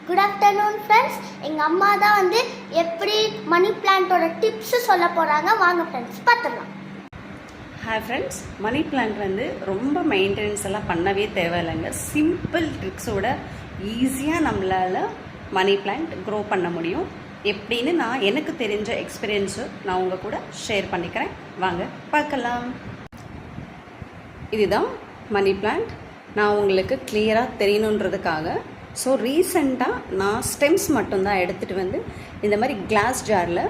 Good afternoon friends. எங்கள் அம்மா தான் வந்து எப்படி மணி பிளான்ட்டோட டிப்ஸு சொல்ல போகிறாங்க. வாங்க ஃப்ரெண்ட்ஸ் பார்த்துடலாம். ஹாய் ஃப்ரெண்ட்ஸ், மணி பிளான்ட் வந்து ரொம்ப மெயின்டெனன்ஸ் எல்லாம் பண்ணவே தேவையில்லைங்க. சிம்பிள் ட்ரிக்ஸோட ஈஸியாக நம்மளால் மணி பிளான்ட் க்ரோ பண்ண முடியும். எப்படின்னு நான் எனக்கு தெரிஞ்ச எக்ஸ்பீரியன்ஸு நான் உங்கள் கூட ஷேர் பண்ணிக்கிறேன். வாங்க பார்க்கலாம். இதுதான் மணி பிளான்ட். நான் உங்களுக்கு கிளியராக தெரியணுன்றதுக்காக ரீசெண்டாக நான் ஸ்டெம்ஸ் மட்டும்தான் எடுத்துகிட்டு வந்து இந்த மாதிரி கிளாஸ் ஜாரில்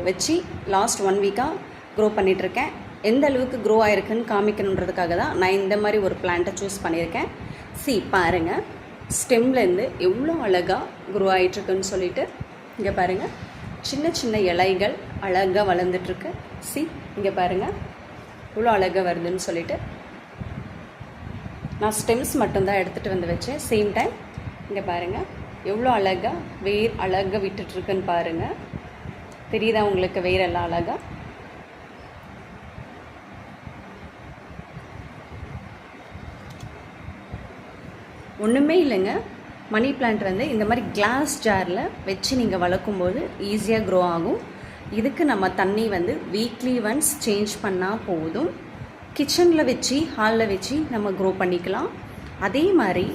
வச்சு லாஸ்ட் 1 வீக்காக க்ரோ பண்ணிகிட்ருக்கேன். எந்த அளவுக்கு க்ரோ ஆகிருக்குன்னு காமிக்கணுன்றதுக்காக தான் நான் இந்த மாதிரி ஒரு பிளான்ட்டை சூஸ் பண்ணியிருக்கேன். பாருங்கள், ஸ்டெம்லேருந்து எவ்வளோ அழகாக க்ரோ ஆகிட்டுருக்குன்னு சொல்லிட்டு இங்கே பாருங்கள், சின்ன சின்ன இலைகள் அழகாக வளர்ந்துட்டுருக்கு. இங்கே பாருங்கள் இவ்வளோ அழகாக வருதுன்னு சொல்லிட்டு நான் ஸ்டெம்ஸ் மட்டும்தான் எடுத்துகிட்டு வந்து வச்சேன். சேம் டைம் இங்கே பாருங்கள் எவ்வளோ அழகாக வேர் அழகாக விட்டுட்ருக்குன்னு பாருங்கள். தெரியுதா உங்களுக்கு வேர் எல்லாம் அழகாக? ஒன்றுமே இல்லைங்க, மணி பிளான்ட் வந்து இந்த மாதிரி கிளாஸ் ஜாரில் வச்சு நீங்கள் வளர்க்கும்போது ஈஸியாக க்ரோ ஆகும். இதுக்கு நம்ம தண்ணி வந்து வீக்லி ஒன்ஸ் சேஞ்ச் பண்ணால் போதும். கிச்சனில் வச்சு ஹாலில் வச்சு நம்ம க்ரோ பண்ணிக்கலாம். அதே மாதிரி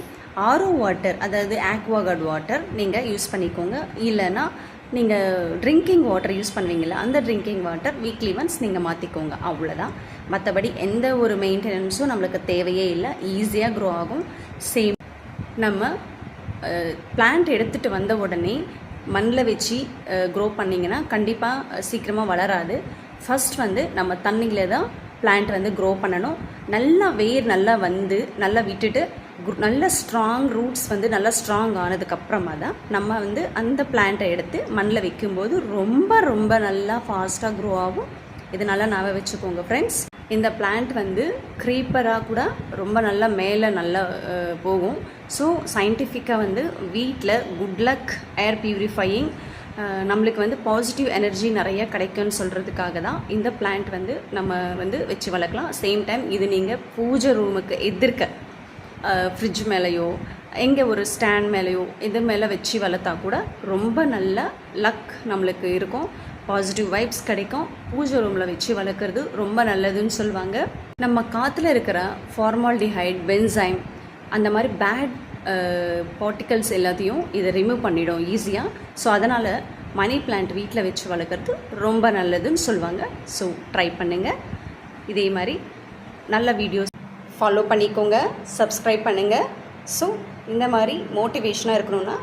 ஆரோ வாட்டர், அதாவது ஆக்வாகார்ட் வாட்டர் நீங்கள் யூஸ் பண்ணிக்கோங்க. இல்லைன்னா நீங்கள் ட்ரிங்கிங் வாட்டர் யூஸ் பண்ணுவீங்களா, அந்த ட்ரிங்கிங் வாட்டர் வீக்லி ஒன்ஸ் நீங்கள் மாற்றிக்கோங்க. அவ்வளோதான். மற்றபடி எந்த ஒரு மெயின்டெனன்ஸும் நம்மளுக்கு தேவையே இல்லை. ஈஸியாக க்ரோ ஆகும். சேம் நம்ம பிளான்ட் எடுத்துகிட்டு வந்த உடனே மண்ணில் வச்சு க்ரோ பண்ணிங்கன்னா கண்டிப்பாக சீக்கிரமாக வளராது. ஃபஸ்ட் வந்து நம்ம தண்ணியில் தான் பிளான்ட் வந்து க்ரோ பண்ணணும். நல்லா வேர் நல்லா வந்து நல்லா விட்டுட்டு நல்ல ஸ்ட்ராங் ரூட்ஸ் வந்து நல்லா ஸ்ட்ராங் ஆனதுக்கப்புறமா தான் நம்ம வந்து அந்த பிளான்ட்டை எடுத்து மண்ணில் வைக்கும்போது ரொம்ப ரொம்ப நல்லா ஃபாஸ்ட்டாக க்ரோ ஆகும். இது நல்லா ஞாபகம் வச்சுக்கோங்க ஃப்ரெண்ட்ஸ். இந்த பிளான்ட் வந்து க்ரீப்பராக கூட ரொம்ப நல்லா மேலே நல்லா போகும். சயின்டிஃபிக்காக வந்து வீட்டில் குட் லக் ஏர் பியூரிஃபையிங், நம்மளுக்கு வந்து பாசிட்டிவ் எனர்ஜி நிறைய கிடைக்கும்னு சொல்கிறதுக்காக தான் இந்த பிளான்ட் வந்து நம்ம வந்து வச்சு வளர்க்கலாம். சேம் டைம் இது நீங்கள் பூஜை ரூமுக்கு எதிர்க்க ஃப்ரிட்ஜ் மேலேயோ எங்கே ஒரு ஸ்டாண்ட் மேலேயோ இது மேலே வச்சு வளர்த்தா கூட ரொம்ப நல்ல லக் நம்மளுக்கு இருக்கும். பாசிட்டிவ் வைப்ஸ் கிடைக்கும். பூஜை ரூமில் வச்சு வளர்க்குறது ரொம்ப நல்லதுன்னு சொல்லுவாங்க. நம்ம காற்றுல இருக்கிற ஃபார்மால்டிஹைட், பென்சைம், அந்த மாதிரி பேட் பார்ட்டிகல்ஸ் எல்லாத்தையும் இதை ரிமூவ் பண்ணிடும் ஈஸியாக. அதனால் மணி பிளான்ட் வீட்டில் வச்சு வளர்க்குறது ரொம்ப நல்லதுன்னு சொல்லுவாங்க. ட்ரை பண்ணுங்கள். இதே மாதிரி நல்ல வீடியோஸ் ஃபாலோ பண்ணிக்கோங்க, சப்ஸ்கிரைப் பண்ணுங்கள். இந்த மாதிரி மோட்டிவேஷனாக இருக்கணும்னா